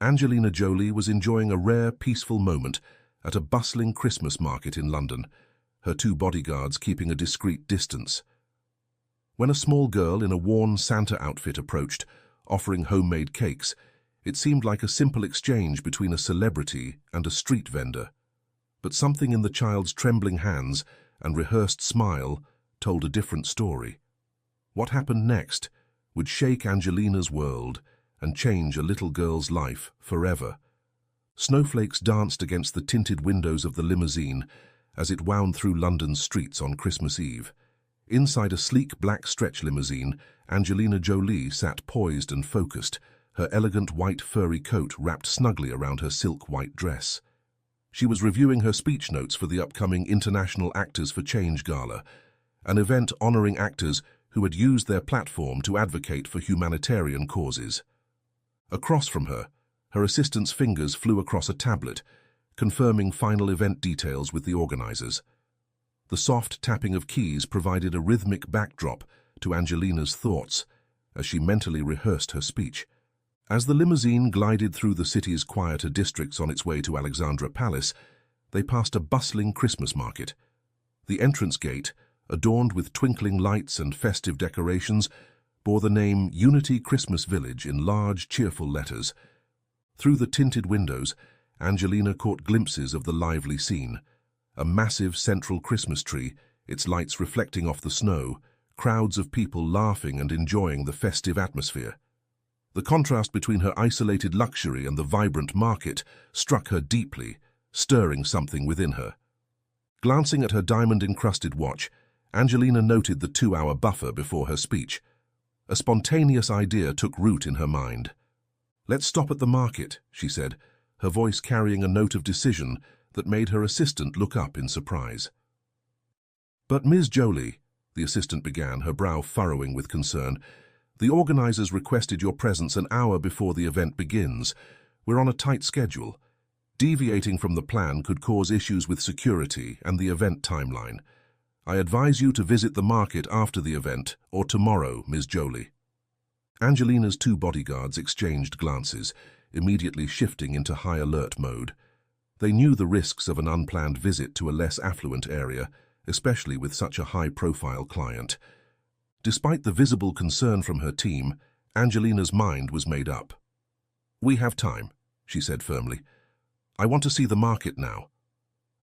Angelina Jolie was enjoying a rare, peaceful moment at a bustling Christmas market in London, her two bodyguards keeping a discreet distance. When a small girl in a worn Santa outfit approached, offering homemade cakes, it seemed like a simple exchange between a celebrity and a street vendor. But something in the child's trembling hands and rehearsed smile told a different story. What happened next would shake Angelina's world and change a little girl's life forever. Snowflakes danced against the tinted windows of the limousine as it wound through London's streets on Christmas Eve. Inside a sleek black stretch limousine, Angelina Jolie sat poised and focused, her elegant white furry coat wrapped snugly around her silk white dress. She was reviewing her speech notes for the upcoming International Actors for Change Gala, an event honoring actors who had used their platform to advocate for humanitarian causes. Across from her, her assistant's fingers flew across a tablet, confirming final event details with the organizers. The soft tapping of keys provided a rhythmic backdrop to Angelina's thoughts as she mentally rehearsed her speech. As the limousine glided through the city's quieter districts on its way to Alexandra Palace, they passed a bustling Christmas market. The entrance gate, adorned with twinkling lights and festive decorations, bore the name Unity Christmas Village in large, cheerful letters. Through the tinted windows, Angelina caught glimpses of the lively scene. A massive central Christmas tree, its lights reflecting off the snow, crowds of people laughing and enjoying the festive atmosphere. The contrast between her isolated luxury and the vibrant market struck her deeply, stirring something within her. Glancing at her diamond-encrusted watch, Angelina noted the 2-hour buffer before her speech. A spontaneous idea took root in her mind. "Let's stop at the market," she said, her voice carrying a note of decision that made her assistant look up in surprise. "But Ms. Jolie," the assistant began, her brow furrowing with concern, "the organizers requested your presence an hour before the event begins. We're on a tight schedule. Deviating from the plan could cause issues with security and the event timeline. I advise you to visit the market after the event, or tomorrow, Ms. Jolie." Angelina's two bodyguards exchanged glances, immediately shifting into high alert mode. They knew the risks of an unplanned visit to a less affluent area, especially with such a high-profile client. Despite the visible concern from her team, Angelina's mind was made up. "We have time," she said firmly. "I want to see the market now."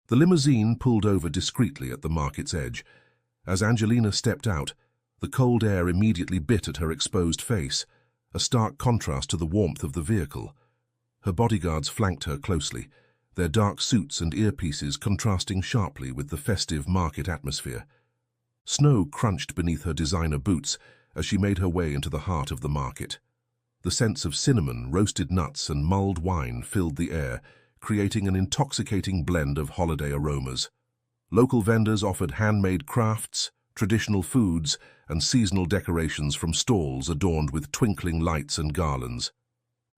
The limousine pulled over discreetly at the market's edge. As Angelina stepped out, the cold air immediately bit at her exposed face, a stark contrast to the warmth of the vehicle. Her bodyguards flanked her closely, their dark suits and earpieces contrasting sharply with the festive market atmosphere. Snow crunched beneath her designer boots as she made her way into the heart of the market. The scents of cinnamon, roasted nuts, and mulled wine filled the air, creating an intoxicating blend of holiday aromas. Local vendors offered handmade crafts, traditional foods, and seasonal decorations from stalls adorned with twinkling lights and garlands.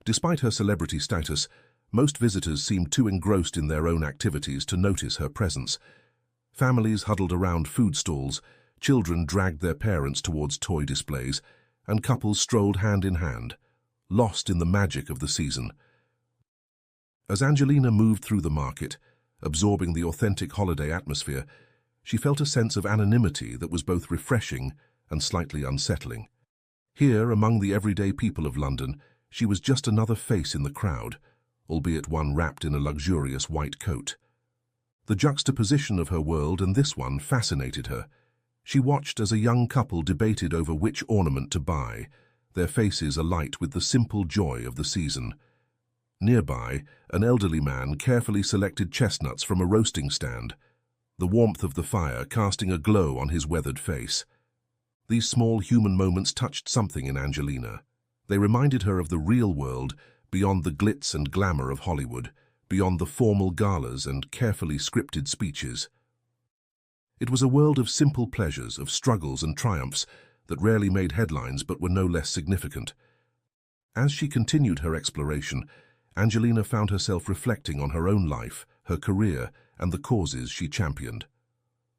Despite her celebrity status, most visitors seemed too engrossed in their own activities to notice her presence. Families huddled around food stalls, children dragged their parents towards toy displays, and couples strolled hand in hand, lost in the magic of the season. As Angelina moved through the market, absorbing the authentic holiday atmosphere, she felt a sense of anonymity that was both refreshing and slightly unsettling. Here, among the everyday people of London, she was just another face in the crowd, albeit one wrapped in a luxurious white coat. The juxtaposition of her world and this one fascinated her. She watched as a young couple debated over which ornament to buy, their faces alight with the simple joy of the season. Nearby, an elderly man carefully selected chestnuts from a roasting stand, the warmth of the fire casting a glow on his weathered face. These small human moments touched something in Angelina. They reminded her of the real world, beyond the glitz and glamour of Hollywood, beyond the formal galas and carefully scripted speeches. It was a world of simple pleasures, of struggles and triumphs that rarely made headlines but were no less significant. As she continued her exploration, Angelina found herself reflecting on her own life, her career, and the causes she championed.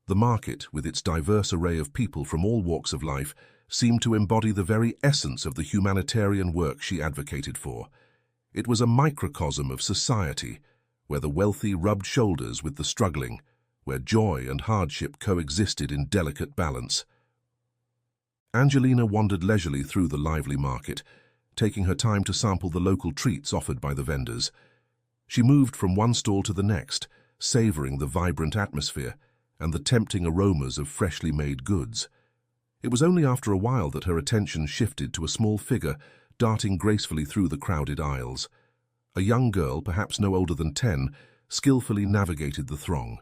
The market, with its diverse array of people from all walks of life, seemed to embody the very essence of the humanitarian work she advocated for. It was a microcosm of society, where the wealthy rubbed shoulders with the struggling, where joy and hardship coexisted in delicate balance. Angelina wandered leisurely through the lively market, taking her time to sample the local treats offered by the vendors. She moved from one stall to the next, savoring the vibrant atmosphere and the tempting aromas of freshly made goods. It was only after a while that her attention shifted to a small figure darting gracefully through the crowded aisles. A young girl, perhaps no older than 10, skillfully navigated the throng.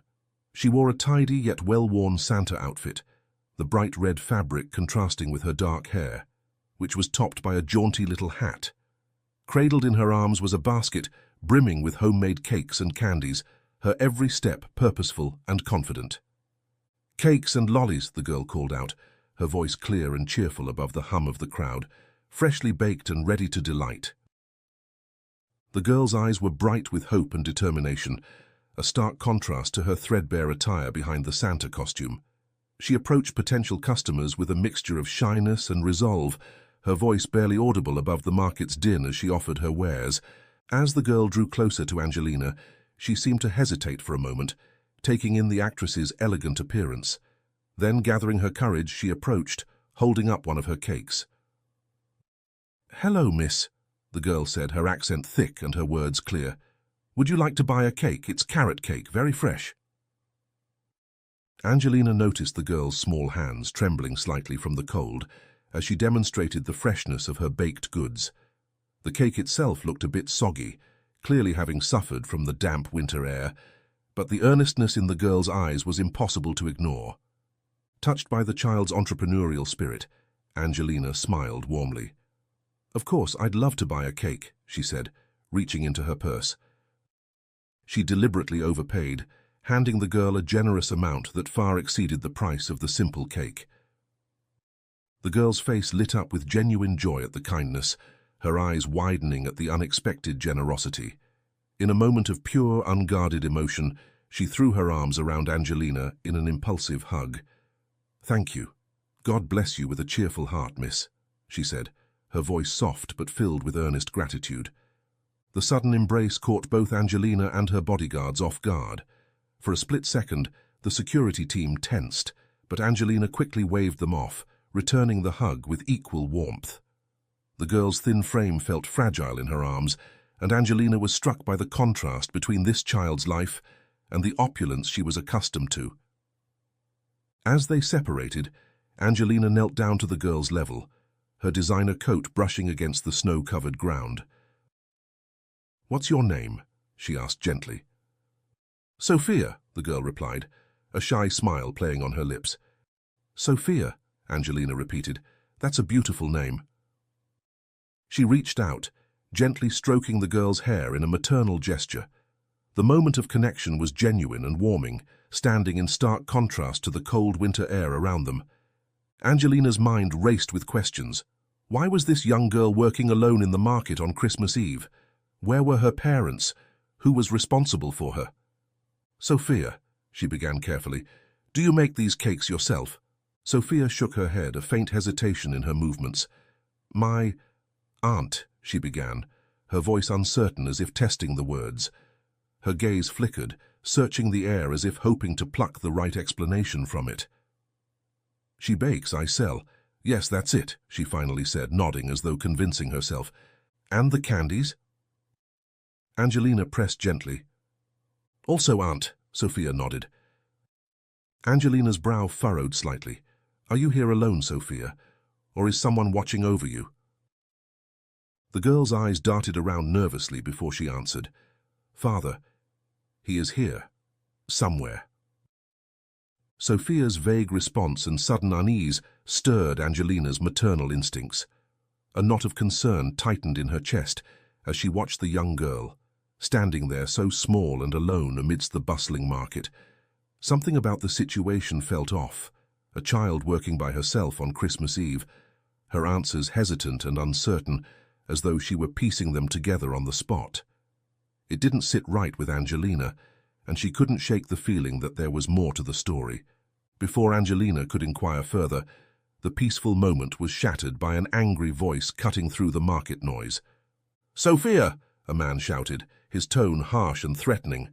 She wore a tidy yet well-worn Santa outfit, the bright red fabric contrasting with her dark hair, which was topped by a jaunty little hat. Cradled in her arms was a basket brimming with homemade cakes and candies, her every step purposeful and confident. "Cakes and lollies," the girl called out, her voice clear and cheerful above the hum of the crowd, freshly baked and ready to delight. The girl's eyes were bright with hope and determination, a stark contrast to her threadbare attire behind the Santa costume. She approached potential customers with a mixture of shyness and resolve, her voice barely audible above the market's din as she offered her wares. As the girl drew closer to Angelina, she seemed to hesitate for a moment, taking in the actress's elegant appearance. Then, gathering her courage, she approached, holding up one of her cakes. "Hello, miss," the girl said, her accent thick and her words clear. "Would you like to buy a cake? It's carrot cake, very fresh." Angelina noticed the girl's small hands trembling slightly from the cold as she demonstrated the freshness of her baked goods. The cake itself looked a bit soggy, clearly having suffered from the damp winter air, but the earnestness in the girl's eyes was impossible to ignore. Touched by the child's entrepreneurial spirit, Angelina smiled warmly. "Of course, I'd love to buy a cake," she said, reaching into her purse. She deliberately overpaid, handing the girl a generous amount that far exceeded the price of the simple cake. The girl's face lit up with genuine joy at the kindness, her eyes widening at the unexpected generosity. In a moment of pure, unguarded emotion, she threw her arms around Angelina in an impulsive hug. "Thank you. God bless you with a cheerful heart, miss," she said, her voice soft but filled with earnest gratitude. The sudden embrace caught both Angelina and her bodyguards off guard. For a split second, the security team tensed, but Angelina quickly waved them off, returning the hug with equal warmth. The girl's thin frame felt fragile in her arms, and Angelina was struck by the contrast between this child's life and the opulence she was accustomed to. As they separated, Angelina knelt down to the girl's level, her designer coat brushing against the snow-covered ground. "What's your name?" she asked gently. "Sophia," the girl replied, a shy smile playing on her lips. "Sophia," Angelina repeated. "That's a beautiful name." She reached out, gently stroking the girl's hair in a maternal gesture. The moment of connection was genuine and warming, standing in stark contrast to the cold winter air around them. Angelina's mind raced with questions. Why was this young girl working alone in the market on Christmas Eve? Where were her parents? Who was responsible for her? "Sophia," she began carefully, "do you make these cakes yourself?" Sophia shook her head, a faint hesitation in her movements. "My aunt," she began, her voice uncertain as if testing the words. Her gaze flickered, searching the air as if hoping to pluck the right explanation from it. "She bakes, I sell. Yes, that's it," she finally said, nodding as though convincing herself. "And the candies?" Angelina pressed gently. "Also aunt," Sophia nodded. Angelina's brow furrowed slightly. "Are you here alone, Sophia? Or is someone watching over you?" The girl's eyes darted around nervously before she answered. "Father, he is here. Somewhere." Sophia's vague response and sudden unease stirred Angelina's maternal instincts. A knot of concern tightened in her chest as she watched the young girl, standing there so small and alone amidst the bustling market. Something about the situation felt off. A child working by herself on Christmas Eve, her answers hesitant and uncertain, as though she were piecing them together on the spot. It didn't sit right with Angelina, and she couldn't shake the feeling that there was more to the story. Before Angelina could inquire further, the peaceful moment was shattered by an angry voice cutting through the market noise. "Sophia!" a man shouted, his tone harsh and threatening.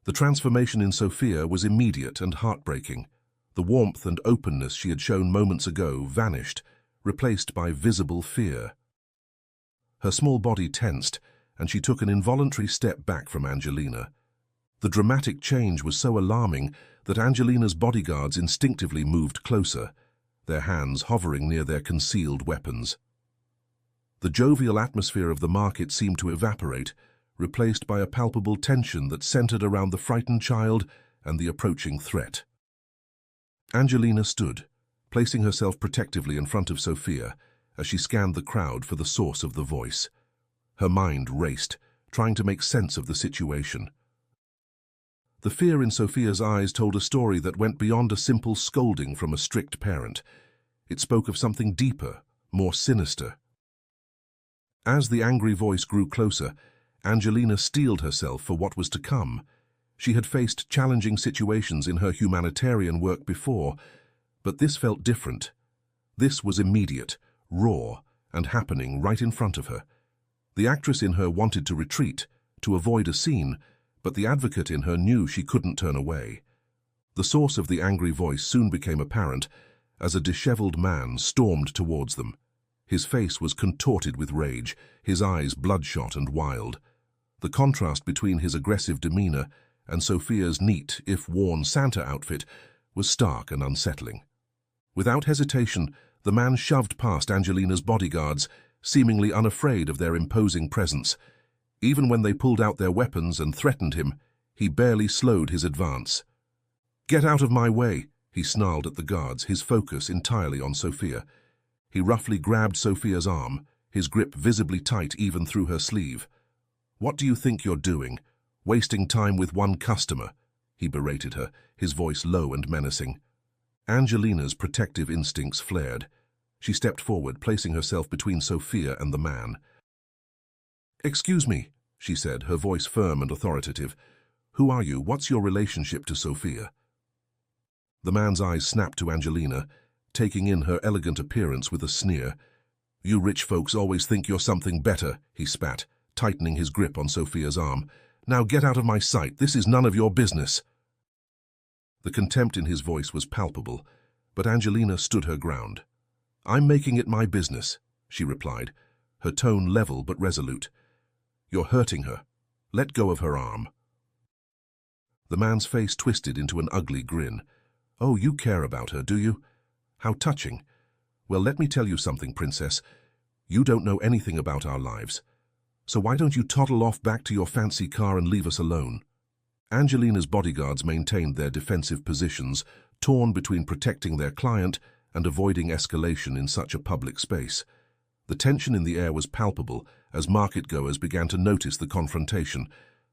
The transformation in Sophia was immediate and heartbreaking. The warmth and openness she had shown moments ago vanished, replaced by visible fear. Her small body tensed, and she took an involuntary step back from Angelina. The dramatic change was so alarming that Angelina's bodyguards instinctively moved closer, their hands hovering near their concealed weapons. The jovial atmosphere of the market seemed to evaporate, replaced by a palpable tension that centered around the frightened child and the approaching threat. Angelina stood, placing herself protectively in front of Sophia as she scanned the crowd for the source of the voice. Her mind raced, trying to make sense of the situation. The fear in Sophia's eyes told a story that went beyond a simple scolding from a strict parent. It spoke of something deeper, more sinister. As the angry voice grew closer, Angelina steeled herself for what was to come. She had faced challenging situations in her humanitarian work before, but this felt different. This was immediate, raw, and happening right in front of her. The actress in her wanted to retreat, to avoid a scene, but the advocate in her knew she couldn't turn away. The source of the angry voice soon became apparent as a disheveled man stormed towards them. His face was contorted with rage, his eyes bloodshot and wild. The contrast between his aggressive demeanor and Sophia's neat, if worn Santa outfit was stark and unsettling. Without hesitation, the man shoved past Angelina's bodyguards, seemingly unafraid of their imposing presence. Even when they pulled out their weapons and threatened him, he barely slowed his advance. "Get out of my way," he snarled at the guards, his focus entirely on Sophia. He roughly grabbed Sophia's arm, his grip visibly tight even through her sleeve. "What do you think you're doing? Wasting time with one customer," he berated her, his voice low and menacing. Angelina's protective instincts flared. She stepped forward, placing herself between Sophia and the man. "Excuse me," she said, her voice firm and authoritative. "Who are you? What's your relationship to Sophia?" The man's eyes snapped to Angelina, taking in her elegant appearance with a sneer. "You rich folks always think you're something better," he spat, tightening his grip on Sophia's arm. "Now get out of my sight. This is none of your business." The contempt in his voice was palpable, but Angelina stood her ground. "I'm making it my business," she replied, her tone level but resolute. "You're hurting her. Let go of her arm." The man's face twisted into an ugly grin. "Oh, you care about her, do you? How touching. Well, let me tell you something, princess. You don't know anything about our lives. So why don't you toddle off back to your fancy car and leave us alone?" Angelina's bodyguards maintained their defensive positions, torn between protecting their client and avoiding escalation in such a public space. The tension in the air was palpable as market-goers began to notice the confrontation,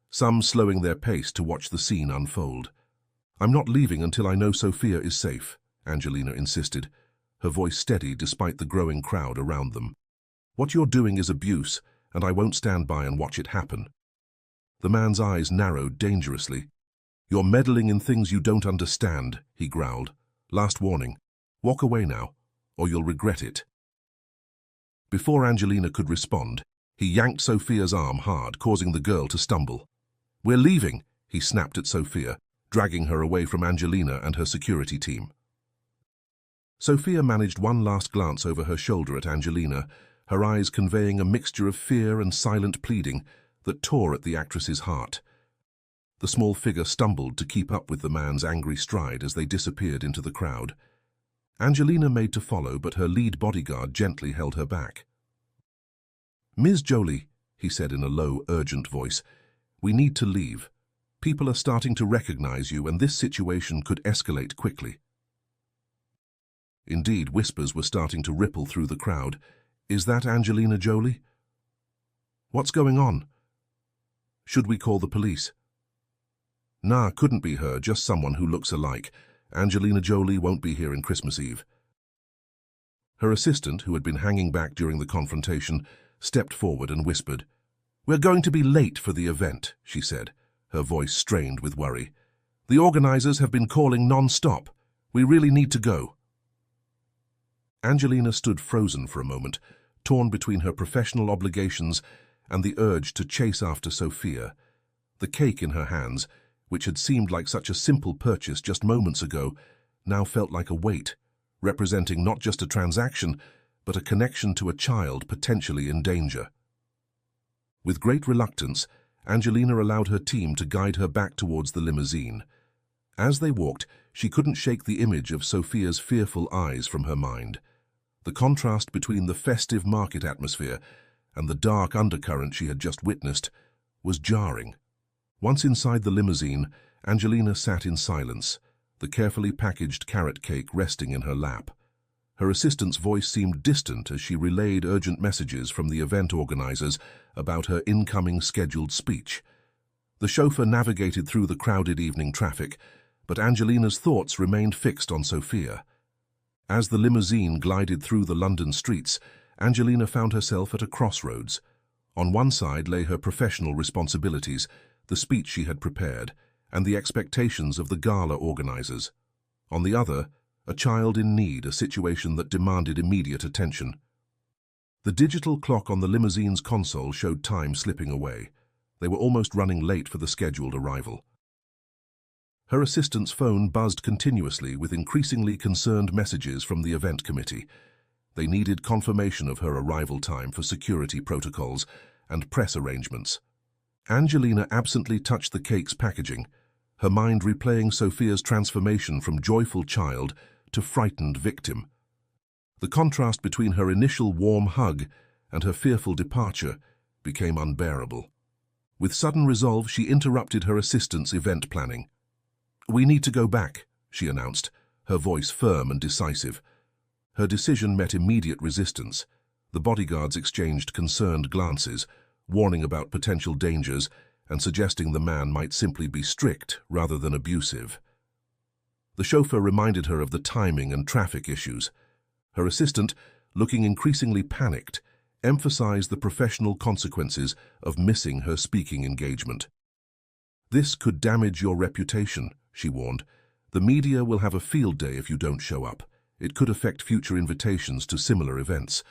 some slowing their pace to watch the scene unfold. "I'm not leaving until I know Sophia is safe," Angelina insisted, her voice steady despite the growing crowd around them. "What you're doing is abuse, and I won't stand by and watch it happen." The man's eyes narrowed dangerously. "You're meddling in things you don't understand," he growled. "Last warning. Walk away now, or you'll regret it." Before Angelina could respond, he yanked Sophia's arm hard, causing the girl to stumble. "We're leaving," he snapped at Sophia, dragging her away from Angelina and her security team. Sophia managed one last glance over her shoulder at Angelina, her eyes conveying a mixture of fear and silent pleading that tore at the actress's heart. The small figure stumbled to keep up with the man's angry stride as they disappeared into the crowd. Angelina made to follow, but her lead bodyguard gently held her back. "Ms. Jolie," he said in a low, urgent voice, "we need to leave. People are starting to recognize you, and this situation could escalate quickly." Indeed, whispers were starting to ripple through the crowd. "Is that Angelina Jolie? What's going on? Should we call the police?" "Nah, couldn't be her, just someone who looks alike. Angelina Jolie won't be here in Christmas Eve." Her assistant, who had been hanging back during the confrontation, stepped forward and whispered. "We're going to be late for the event," she said, her voice strained with worry. "The organizers have been calling non-stop. We really need to go." Angelina stood frozen for a moment, torn between her professional obligations and the urge to chase after Sophia. The cake in her hands, which had seemed like such a simple purchase just moments ago, now felt like a weight, representing not just a transaction, but a connection to a child potentially in danger. With great reluctance, Angelina allowed her team to guide her back towards the limousine. As they walked, she couldn't shake the image of Sophia's fearful eyes from her mind. The contrast between the festive market atmosphere and the dark undercurrent she had just witnessed was jarring. Once inside the limousine, Angelina sat in silence, the carefully packaged carrot cake resting in her lap. Her assistant's voice seemed distant as she relayed urgent messages from the event organizers about her incoming scheduled speech. The chauffeur navigated through the crowded evening traffic, but Angelina's thoughts remained fixed on Sophia. As the limousine glided through the London streets, Angelina found herself at a crossroads. On one side lay her professional responsibilities, the speech she had prepared, and the expectations of the gala organizers. On the other, a child in need, a situation that demanded immediate attention. The digital clock on the limousine's console showed time slipping away. They were almost running late for the scheduled arrival. Her assistant's phone buzzed continuously with increasingly concerned messages from the event committee. They needed confirmation of her arrival time for security protocols and press arrangements. Angelina absently touched the cake's packaging, her mind replaying Sophia's transformation from joyful child to frightened victim. The contrast between her initial warm hug and her fearful departure became unbearable. With sudden resolve, she interrupted her assistant's event planning. "We need to go back," she announced, her voice firm and decisive. Her decision met immediate resistance. The bodyguards exchanged concerned glances, warning about potential dangers and suggesting the man might simply be strict rather than abusive. The chauffeur reminded her of the timing and traffic issues. Her assistant, looking increasingly panicked, emphasized the professional consequences of missing her speaking engagement. "This could damage your reputation," she warned. "The media will have a field day if you don't show up. It could affect future invitations to similar events,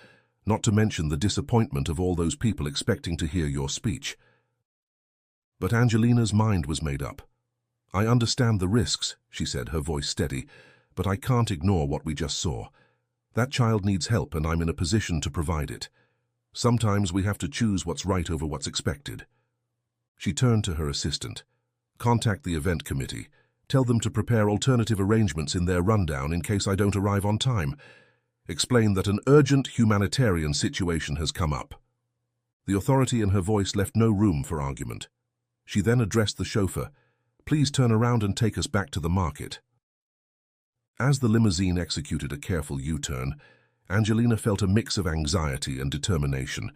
not to mention the disappointment of all those people expecting to hear your speech." But Angelina's mind was made up. "I understand the risks," she said, her voice steady, "but I can't ignore what we just saw. That child needs help and I'm in a position to provide it. Sometimes we have to choose what's right over what's expected." She turned to her assistant. "Contact the event committee. Tell them to prepare alternative arrangements in their rundown in case I don't arrive on time. Explain that an urgent humanitarian situation has come up." The authority in her voice left no room for argument. She then addressed the chauffeur. "Please turn around and take us back to the market." As the limousine executed a careful U-turn, Angelina felt a mix of anxiety and determination.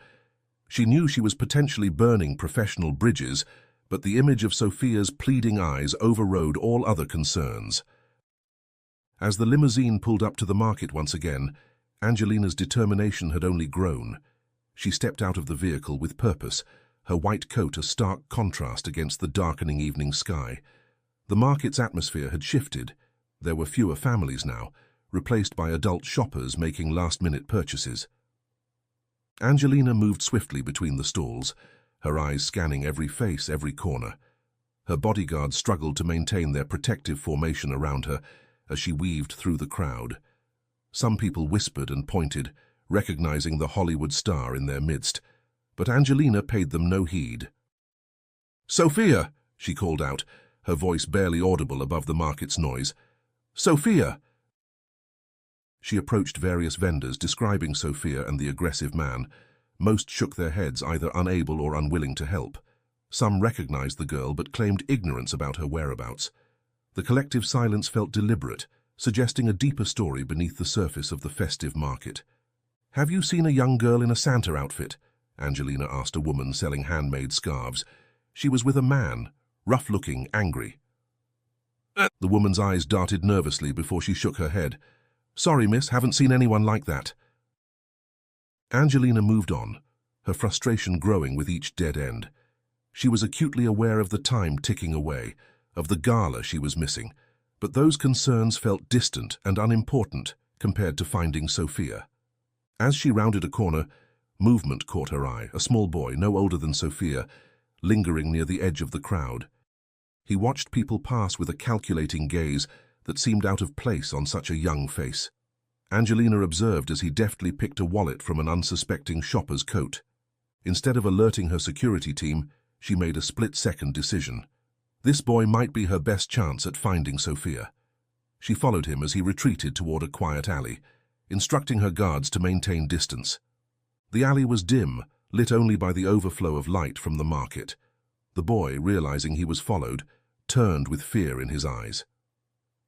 She knew she was potentially burning professional bridges, but the image of Sophia's pleading eyes overrode all other concerns. As the limousine pulled up to the market once again, Angelina's determination had only grown. She stepped out of the vehicle with purpose, her white coat a stark contrast against the darkening evening sky. The market's atmosphere had shifted. There were fewer families now, replaced by adult shoppers making last-minute purchases. Angelina moved swiftly between the stalls, her eyes scanning every face, every corner. Her bodyguards struggled to maintain their protective formation around her as she weaved through the crowd. Some people whispered and pointed, recognizing the Hollywood star in their midst, but Angelina paid them no heed. "Sophia!" she called out, her voice barely audible above the market's noise. "Sophia!" She approached various vendors describing Sophia and the aggressive man. Most shook their heads, either unable or unwilling to help. Some recognized the girl but claimed ignorance about her whereabouts. The collective silence felt deliberate, suggesting a deeper story beneath the surface of the festive market. "Have you seen a young girl in a Santa outfit?" Angelina asked a woman selling handmade scarves. She was with a man, rough-looking, angry. The woman's eyes darted nervously before she shook her head. "Sorry, miss, haven't seen anyone like that." Angelina moved on, her frustration growing with each dead end. She was acutely aware of the time ticking away, of the gala she was missing, but those concerns felt distant and unimportant compared to finding Sophia. As she rounded a corner, Movement caught her eye, a small boy, no older than Sophia, lingering near the edge of the crowd. He watched people pass with a calculating gaze that seemed out of place on such a young face. Angelina observed as he deftly picked a wallet from an unsuspecting shopper's coat. Instead of alerting her security team, she made a split-second decision. This boy might be her best chance at finding Sophia. She followed him as he retreated toward a quiet alley, instructing her guards to maintain distance. The alley was dim, lit only by the overflow of light from the market. The boy, realizing he was followed, turned with fear in his eyes.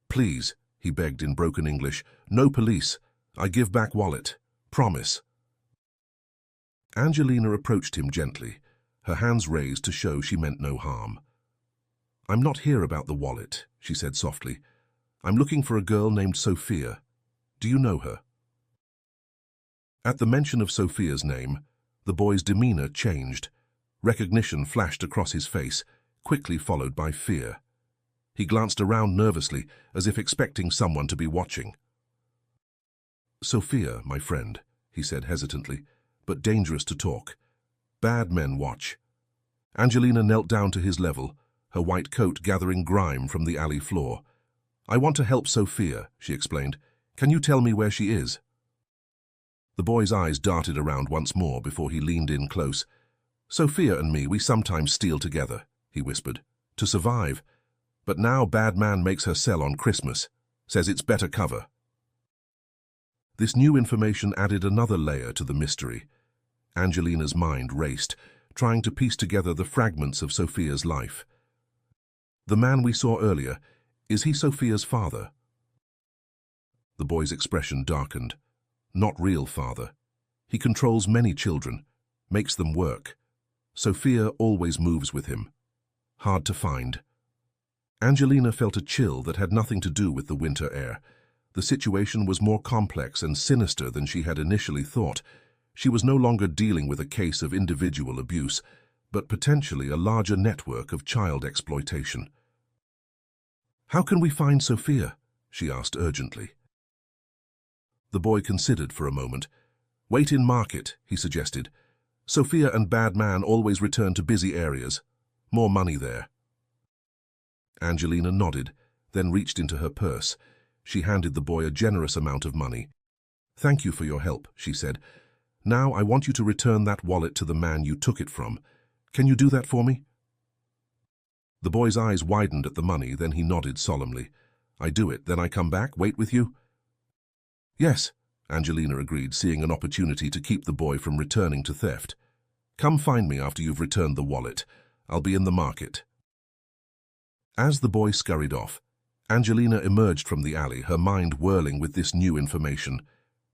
"Please," he begged in broken English, "no police. I give back wallet. Promise." Angelina approached him gently, her hands raised to show she meant no harm. "I'm not here about the wallet," she said softly. "I'm looking for a girl named Sophia. Do you know her?" At the mention of Sophia's name, the boy's demeanor changed. Recognition flashed across his face, quickly followed by fear. He glanced around nervously, as if expecting someone to be watching. "Sophia, my friend," he said hesitantly, "but dangerous to talk. Bad men watch." Angelina knelt down to his level, her white coat gathering grime from the alley floor. "I want to help Sophia," she explained. "Can you tell me where she is?" The boy's eyes darted around once more before he leaned in close. "Sophia and me, we sometimes steal together," he whispered, "to survive. But now bad man makes her sell on Christmas, says it's better cover." This new information added another layer to the mystery. Angelina's mind raced, trying to piece together the fragments of Sophia's life. "The man we saw earlier, is he Sophia's father?" The boy's expression darkened. "Not real father. He controls many children, makes them work. Sophia always moves with him. Hard to find." Angelina felt a chill that had nothing to do with the winter air. The situation was more complex and sinister than she had initially thought. She was no longer dealing with a case of individual abuse, but potentially a larger network of child exploitation. "How can we find Sophia?" she asked urgently. The boy considered for a moment. "Wait in market," he suggested. "Sophia and bad man always return to busy areas. More money there." Angelina nodded, then reached into her purse. She handed the boy a generous amount of money. "Thank you for your help," she said. "Now I want you to return that wallet to the man you took it from. Can you do that for me?" The boy's eyes widened at the money, then he nodded solemnly. "I do it, then I come back, wait with you?" "Yes," Angelina agreed, seeing an opportunity to keep the boy from returning to theft. "Come find me after you've returned the wallet. I'll be in the market." As the boy scurried off, Angelina emerged from the alley, her mind whirling with this new information.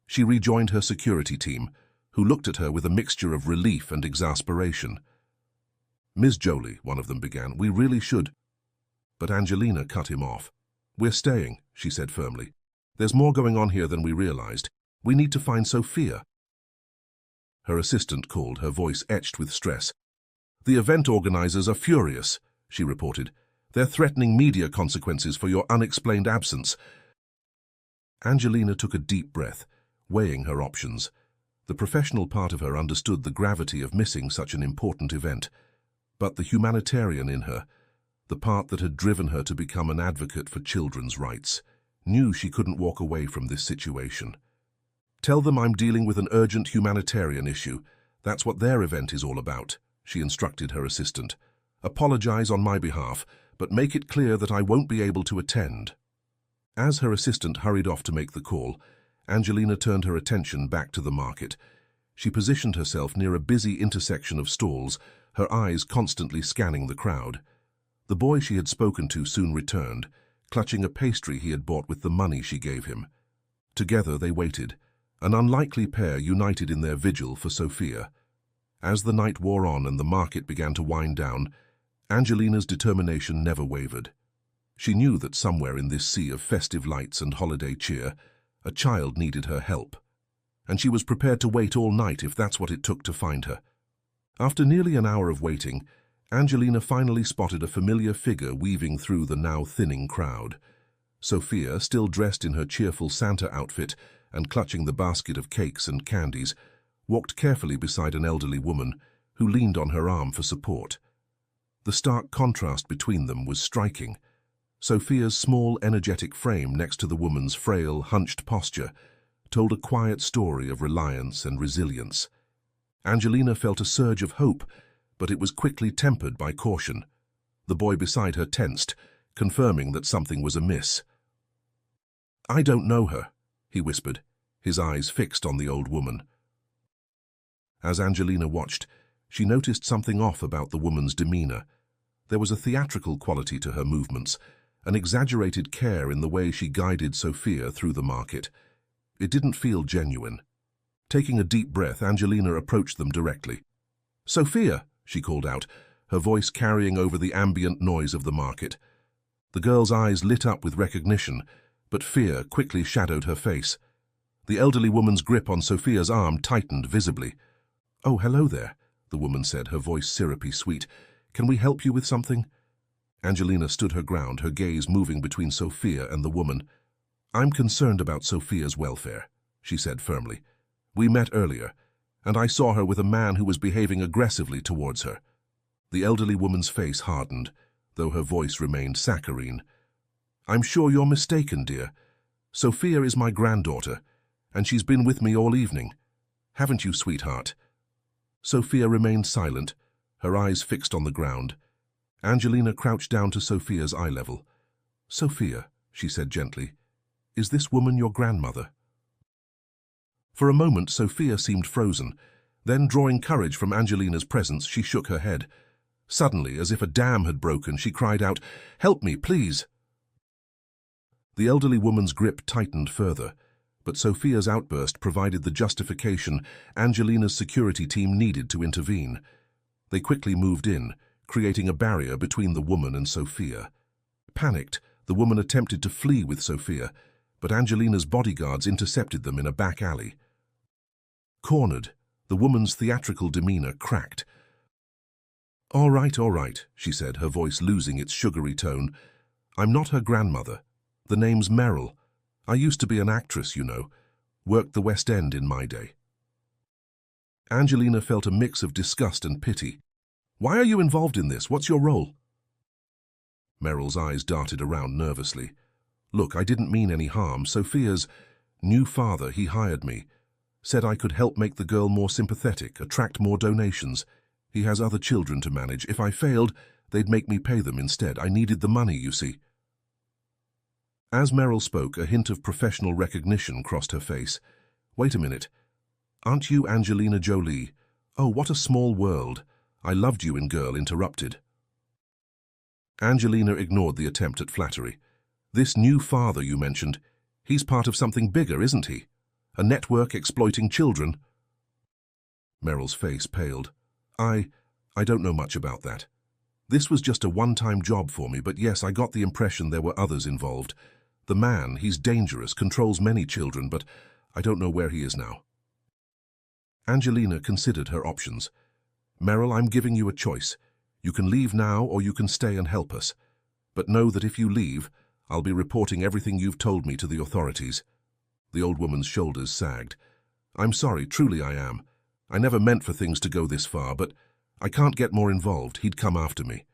She rejoined her security team, who looked at her with a mixture of relief and exasperation. "Ms. Jolie," one of them began, "we really should—" But Angelina cut him off. "We're staying," she said firmly. "There's more going on here than we realized. We need to find Sophia." Her assistant called, her voice etched with stress. "The event organizers are furious," she reported. "They're threatening media consequences for your unexplained absence." Angelina took a deep breath, weighing her options. The professional part of her understood the gravity of missing such an important event, but the humanitarian in her, the part that had driven her to become an advocate for children's rights, knew she couldn't walk away from this situation. "Tell them I'm dealing with an urgent humanitarian issue. That's what their event is all about," she instructed her assistant. "Apologize on my behalf, but make it clear that I won't be able to attend." As her assistant hurried off to make the call, Angelina turned her attention back to the market. She positioned herself near a busy intersection of stalls, her eyes constantly scanning the crowd. The boy she had spoken to soon returned, clutching a pastry he had bought with the money she gave him. Together they waited, an unlikely pair united in their vigil for Sophia. As the night wore on and the market began to wind down, Angelina's determination never wavered. She knew that somewhere in this sea of festive lights and holiday cheer, a child needed her help, and she was prepared to wait all night if that's what it took to find her. After nearly an hour of waiting, Angelina finally spotted a familiar figure weaving through the now thinning crowd. Sophia, still dressed in her cheerful Santa outfit and clutching the basket of cakes and candies, walked carefully beside an elderly woman who leaned on her arm for support. The stark contrast between them was striking. Sophia's small, energetic frame next to the woman's frail, hunched posture told a quiet story of reliance and resilience. Angelina felt a surge of hope, but it was quickly tempered by caution. The boy beside her tensed, confirming that something was amiss. "I don't know her," he whispered, his eyes fixed on the old woman. As Angelina watched, she noticed something off about the woman's demeanor. There was a theatrical quality to her movements, an exaggerated care in the way she guided Sophia through the market. It didn't feel genuine. Taking a deep breath, Angelina approached them directly. "Sophia," she called out, her voice carrying over the ambient noise of the market. The girl's eyes lit up with recognition, but fear quickly shadowed her face. The elderly woman's grip on Sophia's arm tightened visibly. "Oh, hello there," the woman said, her voice syrupy sweet. "Can we help you with something?" Angelina stood her ground, her gaze moving between Sophia and the woman. "I'm concerned about Sophia's welfare," she said firmly. "We met earlier, and I saw her with a man who was behaving aggressively towards her." The elderly woman's face hardened, though her voice remained saccharine. "I'm sure you're mistaken, dear. Sophia is my granddaughter, and she's been with me all evening. Haven't you, sweetheart?" Sophia remained silent, her eyes fixed on the ground. Angelina crouched down to Sophia's eye level. "Sophia," she said gently, "is this woman your grandmother?" For a moment, Sophia seemed frozen. Then, drawing courage from Angelina's presence, she shook her head. Suddenly, as if a dam had broken, she cried out, "Help me, please!" The elderly woman's grip tightened further, but Sophia's outburst provided the justification Angelina's security team needed to intervene. They quickly moved in, creating a barrier between the woman and Sophia. Panicked, the woman attempted to flee with Sophia, but Angelina's bodyguards intercepted them in a back alley. Cornered, the woman's theatrical demeanor cracked. All right," she said, her voice losing its sugary tone. "I'm not her grandmother. The name's Meryl. I used to be an actress, you know. Worked the West End in my day." Angelina felt a mix of disgust and pity. "Why are you involved in this? What's your role?" Meryl's eyes darted around nervously. "Look, I didn't mean any harm. Sophia's new father, he hired me. Said I could help make the girl more sympathetic, attract more donations. He has other children to manage. If I failed, they'd make me pay them instead. I needed the money, you see." As Meryl spoke, a hint of professional recognition crossed her face. "Wait a minute. Aren't you Angelina Jolie? Oh, what a small world. I loved you in Girl Interrupted." Angelina ignored the attempt at flattery. "This new father you mentioned, he's part of something bigger, isn't he? A network exploiting children?" Meryl's face paled. I don't know much about that. This was just a one-time job for me, but yes, I got the impression there were others involved. The man, he's dangerous, controls many children, but I don't know where he is now." Angelina considered her options. "Meryl, I'm giving you a choice. You can leave now or you can stay and help us. But know that if you leave, I'll be reporting everything you've told me to the authorities." The old woman's shoulders sagged. "I'm sorry, truly I am. I never meant for things to go this far, but I can't get more involved. He'd come after me."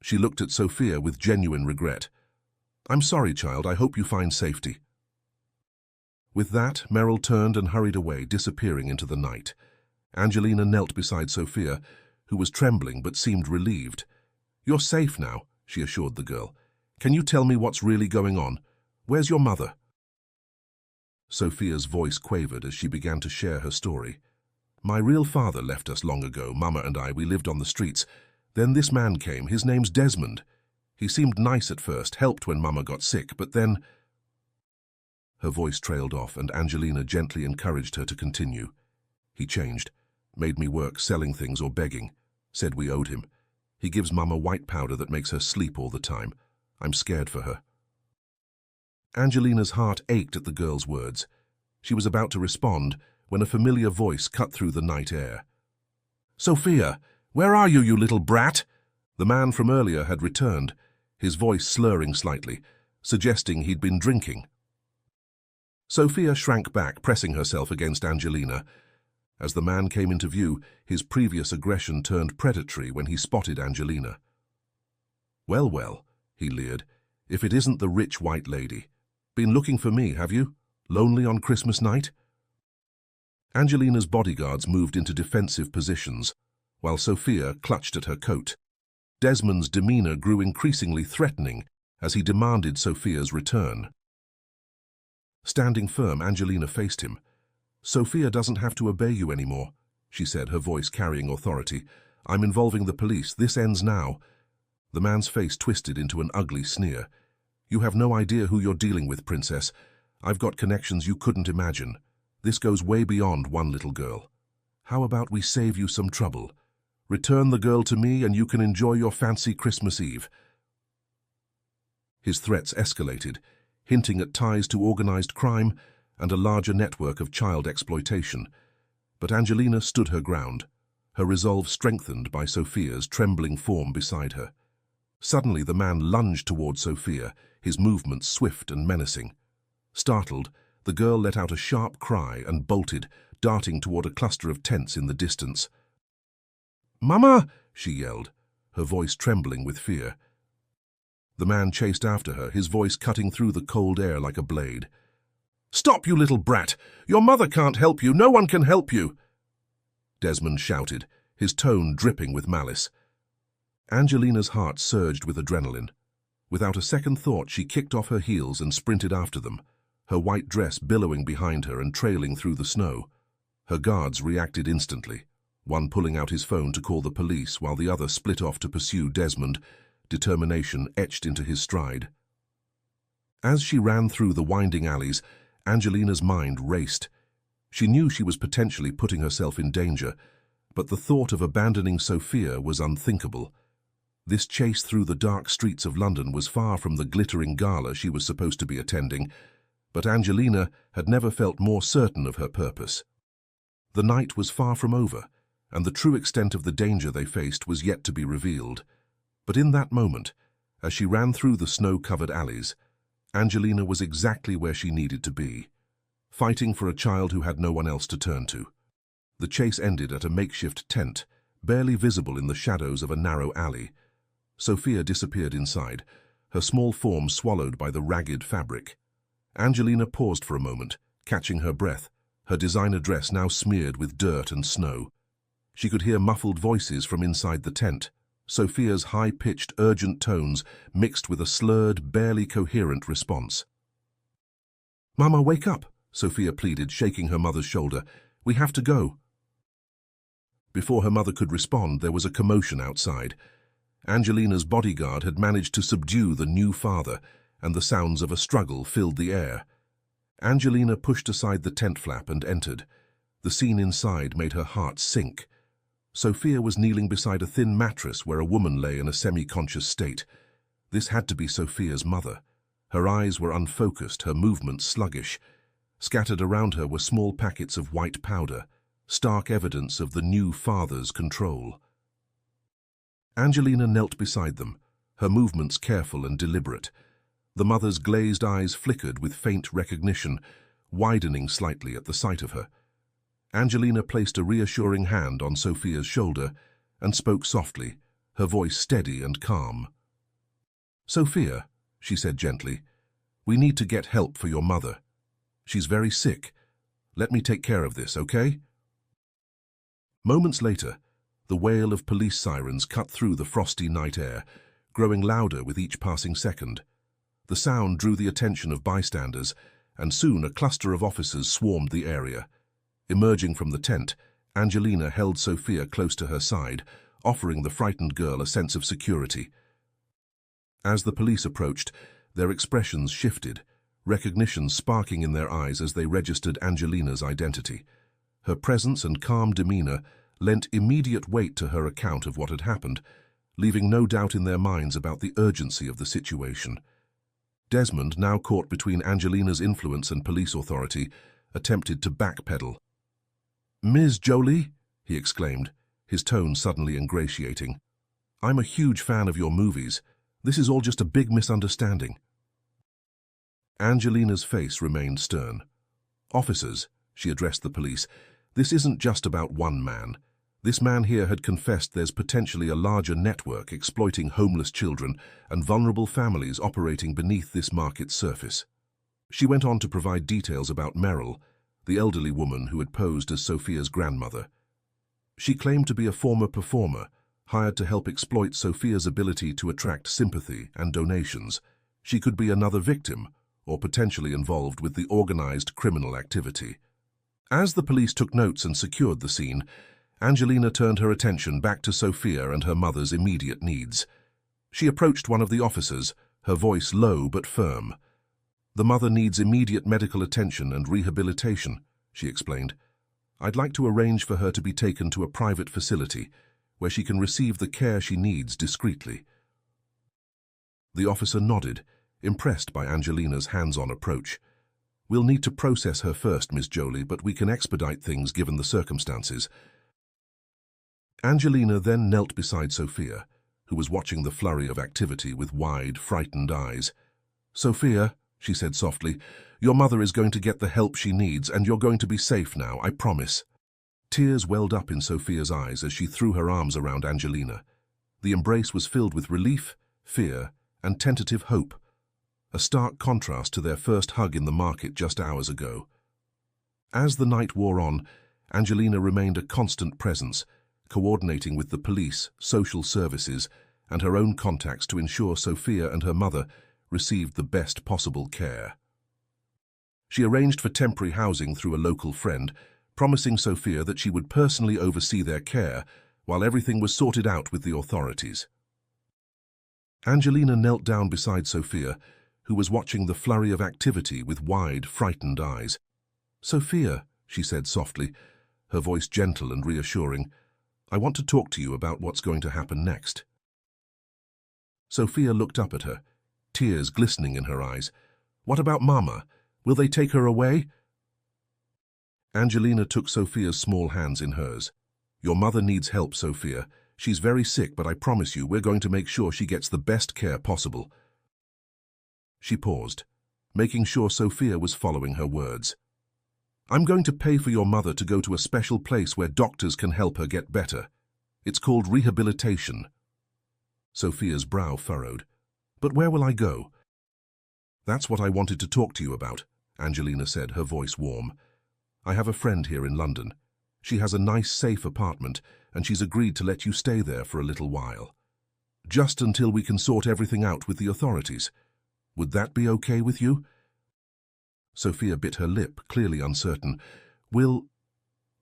She looked at Sophia with genuine regret. "I'm sorry, child. I hope you find safety." With that, Meryl turned and hurried away, disappearing into the night. Angelina knelt beside Sophia, who was trembling but seemed relieved. "You're safe now," she assured the girl. "Can you tell me what's really going on? Where's your mother?" Sophia's voice quavered as she began to share her story. "My real father left us long ago. Mama and we lived on the streets. Then this man came. His name's Desmond. He seemed nice at first, helped when Mama got sick, but then—" Her voice trailed off, and Angelina gently encouraged her to continue. "He changed, made me work selling things or begging, said we owed him. He gives Mama white powder that makes her sleep all the time. I'm scared for her." Angelina's heart ached at the girl's words. She was about to respond when a familiar voice cut through the night air. "Sophia, where are you, you little brat?" The man from earlier had returned, his voice slurring slightly, suggesting he'd been drinking. Sophia shrank back, pressing herself against Angelina. As the man came into view, his previous aggression turned predatory when he spotted Angelina. "Well, well," he leered, "if it isn't the rich white lady. Been looking for me, have you? Lonely on Christmas night?" Angelina's bodyguards moved into defensive positions, while Sophia clutched at her coat. Desmond's demeanor grew increasingly threatening as he demanded Sophia's return. Standing firm, Angelina faced him. "Sophia doesn't have to obey you anymore," she said, her voice carrying authority. "I'm involving the police. This ends now." The man's face twisted into an ugly sneer. "You have no idea who you're dealing with, Princess. I've got connections you couldn't imagine. This goes way beyond one little girl. How about we save you some trouble? Return the girl to me and you can enjoy your fancy Christmas Eve." His threats escalated, hinting at ties to organized crime and a larger network of child exploitation. But Angelina stood her ground, her resolve strengthened by Sophia's trembling form beside her. Suddenly the man lunged toward Sophia, his movements swift and menacing. Startled, the girl let out a sharp cry and bolted, darting toward a cluster of tents in the distance. "Mama!" she yelled, her voice trembling with fear. The man chased after her, his voice cutting through the cold air like a blade. "Stop, you little brat! Your mother can't help you! No one can help you!" Desmond shouted, his tone dripping with malice. Angelina's heart surged with adrenaline. Without a second thought, she kicked off her heels and sprinted after them, her white dress billowing behind her and trailing through the snow. Her guards reacted instantly, one pulling out his phone to call the police while the other split off to pursue Desmond, determination etched into his stride. As she ran through the winding alleys, Angelina's mind raced. She knew she was potentially putting herself in danger, but the thought of abandoning Sophia was unthinkable. This chase through the dark streets of London was far from the glittering gala she was supposed to be attending, but Angelina had never felt more certain of her purpose. The night was far from over, and the true extent of the danger they faced was yet to be revealed. But in that moment, as she ran through the snow-covered alleys, Angelina was exactly where she needed to be, fighting for a child who had no one else to turn to. The chase ended at a makeshift tent, barely visible in the shadows of a narrow alley. Sophia disappeared inside, her small form swallowed by the ragged fabric. Angelina paused for a moment, catching her breath, her designer dress now smeared with dirt and snow. She could hear muffled voices from inside the tent, Sophia's high-pitched, urgent tones mixed with a slurred, barely coherent response. "Mama, wake up," Sophia pleaded, shaking her mother's shoulder. "We have to go." Before her mother could respond, there was a commotion outside. Angelina's bodyguard had managed to subdue the new father, and the sounds of a struggle filled the air. Angelina pushed aside the tent flap and entered. The scene inside made her heart sink. Sophia was kneeling beside a thin mattress where a woman lay in a semi-conscious state. This had to be Sophia's mother. Her eyes were unfocused, her movements sluggish. Scattered around her were small packets of white powder, stark evidence of the new father's control. Angelina knelt beside them, her movements careful and deliberate. The mother's glazed eyes flickered with faint recognition, widening slightly at the sight of her. Angelina placed a reassuring hand on Sophia's shoulder and spoke softly, her voice steady and calm. "Sophia," she said gently, "we need to get help for your mother. She's very sick. Let me take care of this, okay?" Moments later, the wail of police sirens cut through the frosty night air, growing louder with each passing second. The sound drew the attention of bystanders, and soon a cluster of officers swarmed the area. Emerging from the tent, Angelina held Sophia close to her side, offering the frightened girl a sense of security. As the police approached, their expressions shifted, recognition sparking in their eyes as they registered Angelina's identity. Her presence and calm demeanor lent immediate weight to her account of what had happened, leaving no doubt in their minds about the urgency of the situation. Desmond, now caught between Angelina's influence and police authority, attempted to backpedal. "Ms. Jolie," he exclaimed, his tone suddenly ingratiating, "I'm a huge fan of your movies. This is all just a big misunderstanding." Angelina's face remained stern. "Officers," she addressed the police, This isn't just about one man. This man here had confessed there's potentially a larger network exploiting homeless children and vulnerable families operating beneath this market's surface. She went on to provide details about Merrill, the elderly woman who had posed as Sophia's grandmother. She claimed to be a former performer, hired to help exploit Sophia's ability to attract sympathy and donations. She could be another victim, or potentially involved with the organized criminal activity. As the police took notes and secured the scene, Angelina turned her attention back to Sophia and her mother's immediate needs. She approached one of the officers, her voice low but firm. "The mother needs immediate medical attention and rehabilitation," she explained. "I'd like to arrange for her to be taken to a private facility where she can receive the care she needs discreetly." The officer nodded, impressed by Angelina's hands-on approach. "We'll need to process her first, Miss Jolie, but we can expedite things given the circumstances." Angelina then knelt beside Sophia, who was watching the flurry of activity with wide, frightened eyes. "Sophia," she said softly, "your mother is going to get the help she needs, and you're going to be safe now, I promise." Tears welled up in Sophia's eyes as she threw her arms around Angelina. The embrace was filled with relief, fear, and tentative hope, a stark contrast to their first hug in the market just hours ago. As the night wore on, Angelina remained a constant presence, coordinating with the police, social services, and her own contacts to ensure Sophia and her mother received the best possible care. She arranged for temporary housing through a local friend, promising Sophia that she would personally oversee their care while everything was sorted out with the authorities. Angelina knelt down beside Sophia, who was watching the flurry of activity with wide, frightened eyes. "Sophia," she said softly, her voice gentle and reassuring, "I want to talk to you about what's going to happen next." Sophia looked up at her, tears glistening in her eyes. "What about Mama? Will they take her away?" Angelina took Sophia's small hands in hers. "Your mother needs help, Sophia. She's very sick, but I promise you we're going to make sure she gets the best care possible." She paused, making sure Sophia was following her words. "I'm going to pay for your mother to go to a special place where doctors can help her get better. It's called rehabilitation." Sophia's brow furrowed. "But where will I go?" "That's what I wanted to talk to you about," Angelina said, her voice warm. "I have a friend here in London. She has a nice, safe apartment, and she's agreed to let you stay there for a little while. Just until we can sort everything out with the authorities. Would that be okay with you?" Sophia bit her lip, clearly uncertain. Will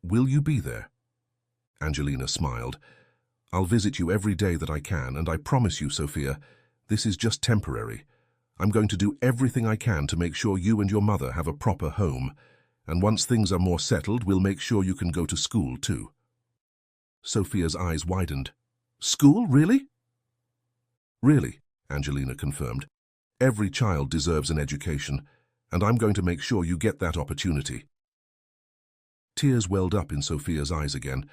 you be there?" Angelina smiled. "I'll visit you every day that I can, and I promise you, Sophia, this is just temporary. I'm going to do everything I can to make sure you and your mother have a proper home, and once things are more settled, we'll make sure you can go to school too." Sophia's eyes widened. "School, really?" "Really," Angelina confirmed. "Every child deserves an education, and I'm going to make sure you get that opportunity." Tears welled up in Sophia's eyes again,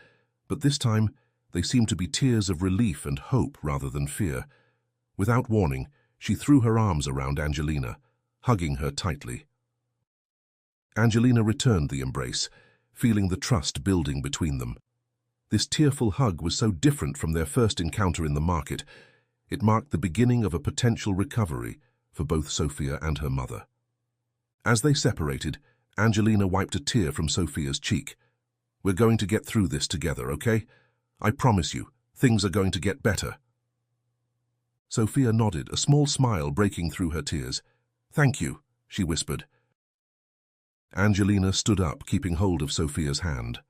but this time they seemed to be tears of relief and hope rather than fear. Without warning, she threw her arms around Angelina, hugging her tightly. Angelina returned the embrace, feeling the trust building between them. This tearful hug was so different from their first encounter in the market. It marked the beginning of a potential recovery for both Sophia and her mother. As they separated, Angelina wiped a tear from Sophia's cheek. "We're going to get through this together, okay? I promise you, things are going to get better." Sophia nodded, a small smile breaking through her tears. "Thank you," she whispered. Angelina stood up, keeping hold of Sophia's hand.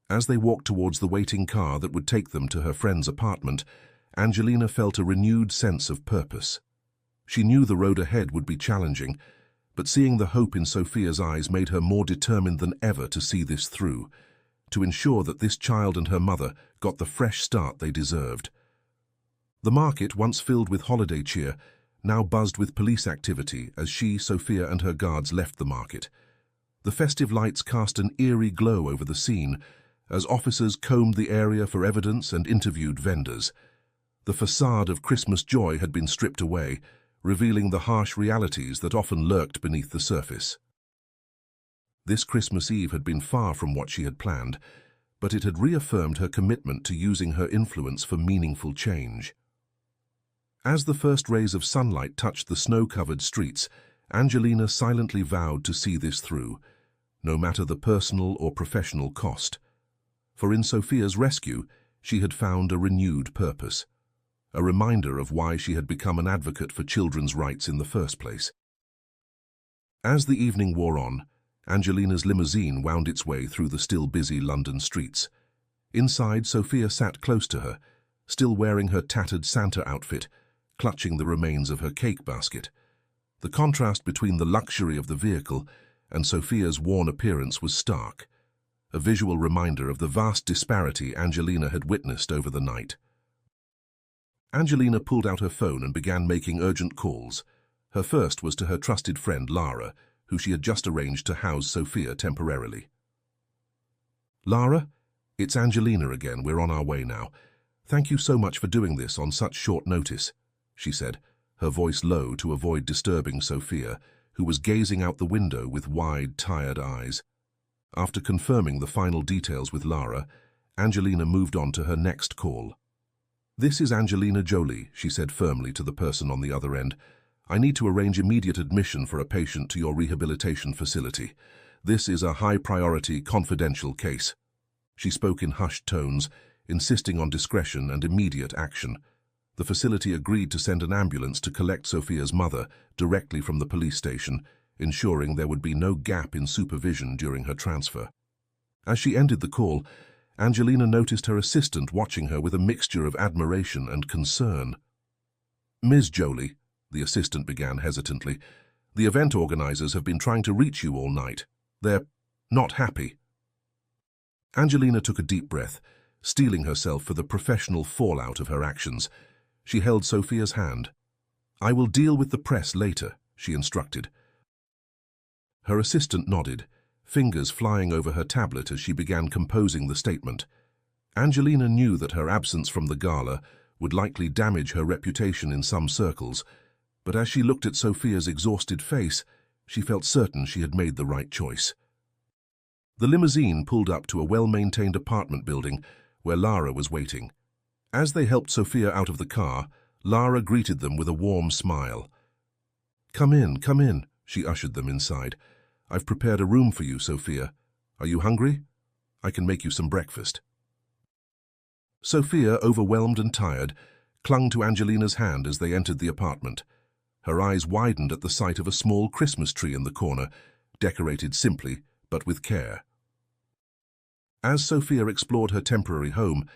As they walked towards the waiting car that would take them to her friend's apartment, Angelina felt a renewed sense of purpose. She knew the road ahead would be challenging, but seeing the hope in Sophia's eyes made her more determined than ever to see this through, to ensure that this child and her mother got the fresh start they deserved. The market, once filled with holiday cheer, now buzzed with police activity as she, Sophia, and her guards left the market. The festive lights cast an eerie glow over the scene as officers combed the area for evidence and interviewed vendors. The facade of Christmas joy had been stripped away, revealing the harsh realities that often lurked beneath the surface. This Christmas Eve had been far from what she had planned, but it had reaffirmed her commitment to using her influence for meaningful change. As the first rays of sunlight touched the snow-covered streets, Angelina silently vowed to see this through, no matter the personal or professional cost. For in Sophia's rescue, she had found a renewed purpose, a reminder of why she had become an advocate for children's rights in the first place. As the evening wore on, Angelina's limousine wound its way through the still busy London streets. Inside, Sophia sat close to her, still wearing her tattered Santa outfit, clutching the remains of her cake basket. The contrast between the luxury of the vehicle and Sophia's worn appearance was stark, a visual reminder of the vast disparity Angelina had witnessed over the night. Angelina pulled out her phone and began making urgent calls. Her first was to her trusted friend Lara, who she had just arranged to house Sophia temporarily. "Lara, it's Angelina again. We're on our way now. Thank you so much for doing this on such short notice," she said, her voice low to avoid disturbing Sophia, who was gazing out the window with wide, tired eyes. After confirming the final details with Lara, Angelina moved on to her next call. "This is Angelina Jolie," she said firmly to the person on the other end. "I need to arrange immediate admission for a patient to your rehabilitation facility. This is a high-priority, confidential case." She spoke in hushed tones, insisting on discretion and immediate action. The facility agreed to send an ambulance to collect Sophia's mother directly from the police station, ensuring there would be no gap in supervision during her transfer. As she ended the call, Angelina noticed her assistant watching her with a mixture of admiration and concern. "Ms. Jolie," the assistant began hesitantly, "the event organizers have been trying to reach you all night. They're not happy." Angelina took a deep breath, steeling herself for the professional fallout of her actions. She held Sophia's hand. "I will deal with the press later," she instructed. Her assistant nodded, fingers flying over her tablet as she began composing the statement. Angelina knew that her absence from the gala would likely damage her reputation in some circles, but as she looked at Sophia's exhausted face, she felt certain she had made the right choice. The limousine pulled up to a well-maintained apartment building where Lara was waiting. As they helped Sophia out of the car, Lara greeted them with a warm smile. Come in," she ushered them inside. "I've prepared a room for you, Sophia. Are you hungry? I can make you some breakfast." Sophia, overwhelmed and tired, clung to Angelina's hand as they entered the apartment. Her eyes widened at the sight of a small Christmas tree in the corner, decorated simply, but with care. As Sophia explored her temporary home,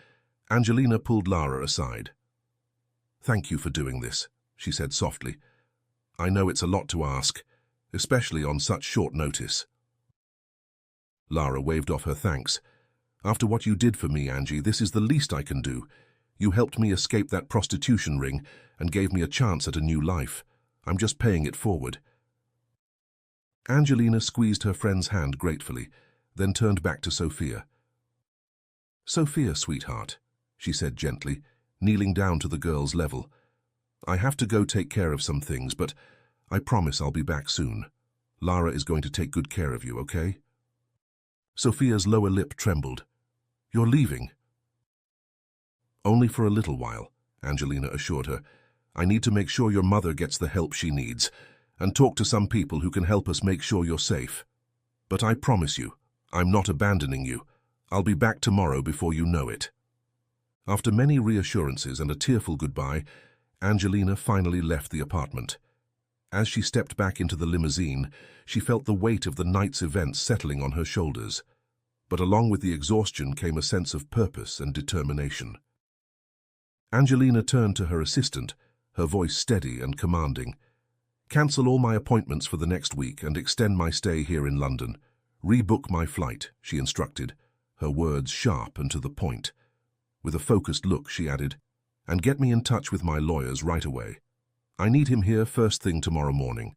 Angelina pulled Lara aside. "Thank you for doing this," she said softly. "I know it's a lot to ask, especially on such short notice." Lara waved off her thanks. "After what you did for me, Angie, this is the least I can do. You helped me escape that prostitution ring and gave me a chance at a new life. I'm just paying it forward." Angelina squeezed her friend's hand gratefully, then turned back to Sophia. "Sophia, sweetheart," she said gently, kneeling down to the girl's level. "I have to go take care of some things, but I promise I'll be back soon. Lara is going to take good care of you, okay?" Sophia's lower lip trembled. "You're leaving?" "Only for a little while," Angelina assured her. "I need to make sure your mother gets the help she needs, and talk to some people who can help us make sure you're safe. But I promise you, I'm not abandoning you. I'll be back tomorrow before you know it." After many reassurances and a tearful goodbye, Angelina finally left the apartment. As she stepped back into the limousine, she felt the weight of the night's events settling on her shoulders. But along with the exhaustion came a sense of purpose and determination. Angelina turned to her assistant, her voice steady and commanding. "Cancel all my appointments for the next week and extend my stay here in London. Rebook my flight," she instructed, her words sharp and to the point. With a focused look, she added, "And get me in touch with my lawyers right away. I need him here first thing tomorrow morning.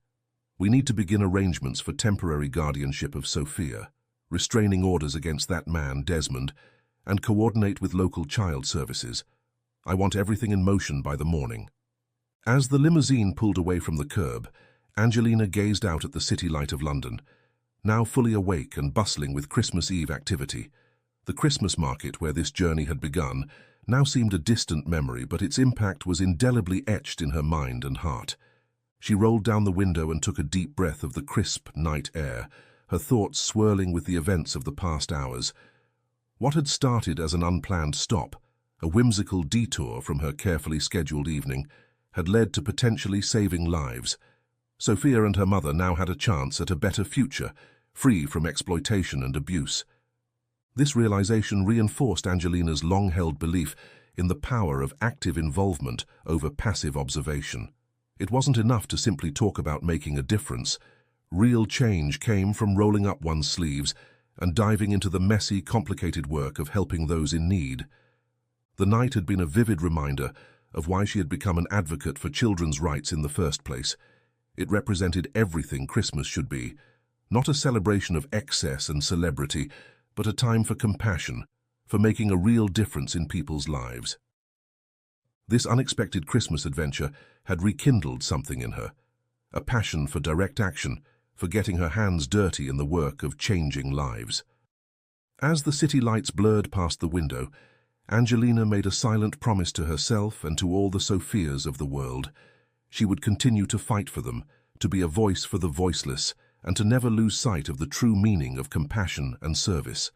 We need to begin arrangements for temporary guardianship of Sophia, restraining orders against that man, Desmond, and coordinate with local child services. I want everything in motion by the morning." As the limousine pulled away from the curb, Angelina gazed out at the city light of London. now fully awake and bustling with Christmas Eve activity. The Christmas market where this journey had begun now seemed a distant memory, but its impact was indelibly etched in her mind and heart. She rolled down the window and took a deep breath of the crisp night air, her thoughts swirling with the events of the past hours. What had started as an unplanned stop, a whimsical detour from her carefully scheduled evening, had led to potentially saving lives. Sophia and her mother now had a chance at a better future, free from exploitation and abuse. This realization reinforced Angelina's long-held belief in the power of active involvement over passive observation. It wasn't enough to simply talk about making a difference. Real change came from rolling up one's sleeves and diving into the messy, complicated work of helping those in need. The night had been a vivid reminder of why she had become an advocate for children's rights in the first place. It represented everything Christmas should be, not a celebration of excess and celebrity, but a time for compassion, for making a real difference in people's lives. This unexpected Christmas adventure had rekindled something in her, a passion for direct action, for getting her hands dirty in the work of changing lives. As the city lights blurred past the window, Angelina made a silent promise to herself and to all the Sophias of the world. She would continue to fight for them, to be a voice for the voiceless, and to never lose sight of the true meaning of compassion and service.